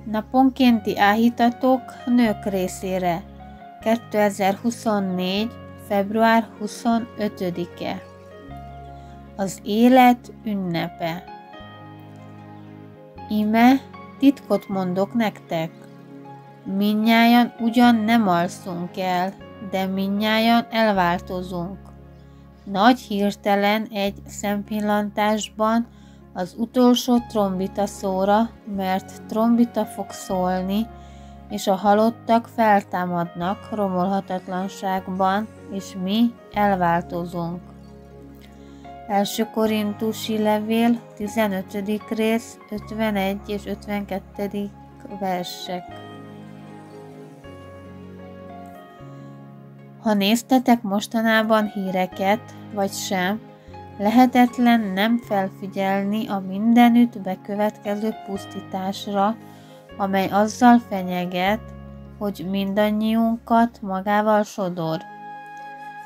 Naponkénti áhítatok nők részére. 2024. február 25-e. Az élet ünnepe. Íme titkot mondok nektek. Mindnyájan ugyan nem alszunk el, de mindnyájan elváltozunk. Nagy hirtelen egy szempillantásban az utolsó trombita szóra, mert trombita fog szólni, és a halottak feltámadnak romolhatatlanságban, és mi elváltozunk. 1. Korintusi levél, 15. rész, 51 és 52. versek. Ha néztetek mostanában híreket, vagy sem, lehetetlen nem felfigyelni a mindenütt bekövetkező pusztításra, amely azzal fenyeget, hogy mindannyiunkat magával sodor.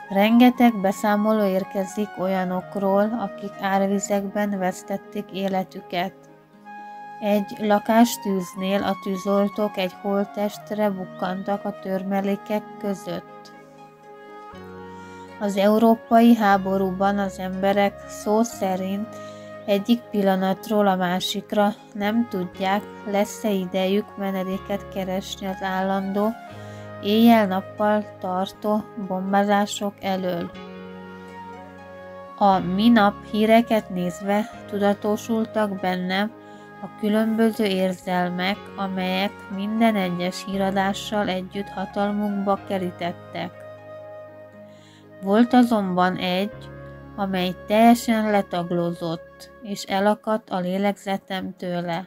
Rengeteg beszámoló érkezik olyanokról, akik árvizekben vesztették életüket. Egy lakástűznél a tűzoltók egy holttestre bukkantak a törmelékek között. Az európai háborúban az emberek szó szerint egyik pillanatról a másikra nem tudják, lesz-e idejük menedéket keresni az állandó, éjjel-nappal tartó bombázások elől. A minap híreket nézve tudatosultak bennem a különböző érzelmek, amelyek minden egyes híradással együtt hatalmukba kerítettek. Volt azonban egy, amely teljesen letaglózott, és elakadt a lélegzetem tőle.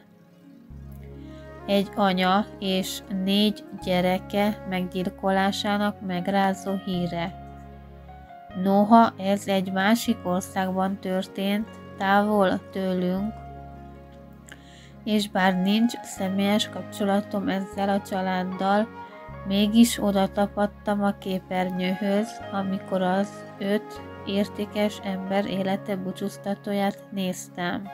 Egy anya és 4 gyereke meggyilkolásának megrázó híre. Noha ez egy másik országban történt, távol tőlünk, és bár nincs személyes kapcsolatom ezzel a családdal, mégis oda tapadtam a képernyőhöz, amikor az 5 értékes ember élete búcsúztatóját néztem.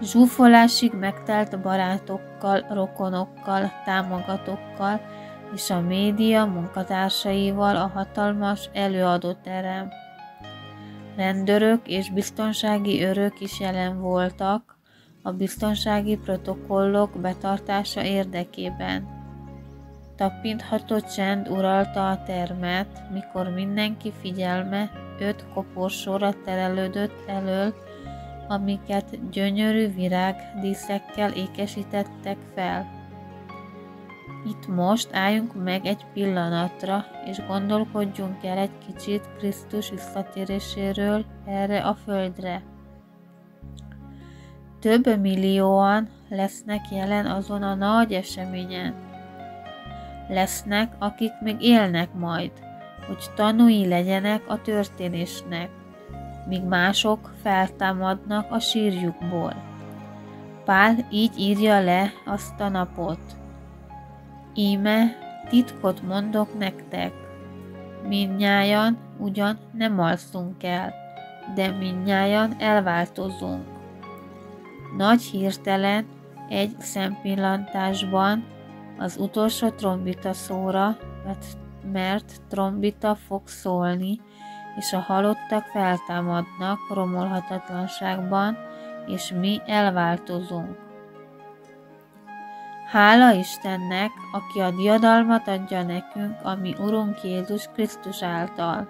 Zsúfolásig megtelt barátokkal, rokonokkal, támogatókkal és a média munkatársaival a hatalmas előadóterem. Rendőrök és biztonsági őrök is jelen voltak a biztonsági protokollok betartása érdekében. Tapintható csend uralta a termet, mikor mindenki figyelme 5 koporsóra terelődött elől, amiket gyönyörű virágdíszekkel ékesítettek fel. Itt most álljunk meg egy pillanatra, és gondolkodjunk el egy kicsit Krisztus visszatéréséről erre a földre. Több millióan lesznek jelen azon a nagy eseményen. Lesznek, akik még élnek majd, hogy tanúi legyenek a történésnek, míg mások feltámadnak a sírjukból. Pál így írja le azt a napot. Íme titkot mondok nektek. Mindnyájan ugyan nem alszunk el, de mindnyájan elváltozunk. Nagy hirtelen egy szempillantásban az utolsó trombita szóra, mert trombita fog szólni, és a halottak feltámadnak romolhatatlanságban, és mi elváltozunk. Hála Istennek, aki a diadalmat adja nekünk, ami Urunk Jézus Krisztus által.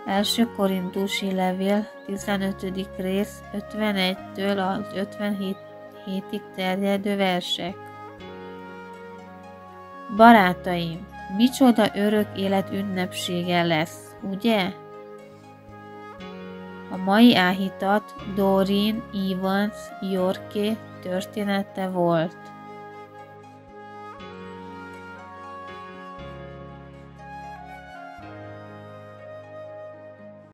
1. Korintusi levél, 15. rész, 51-től az 57-ig terjedő versek. Barátaim, micsoda örök élet ünnepsége lesz, ugye? A mai áhítat Doreen Evans Yorke története volt.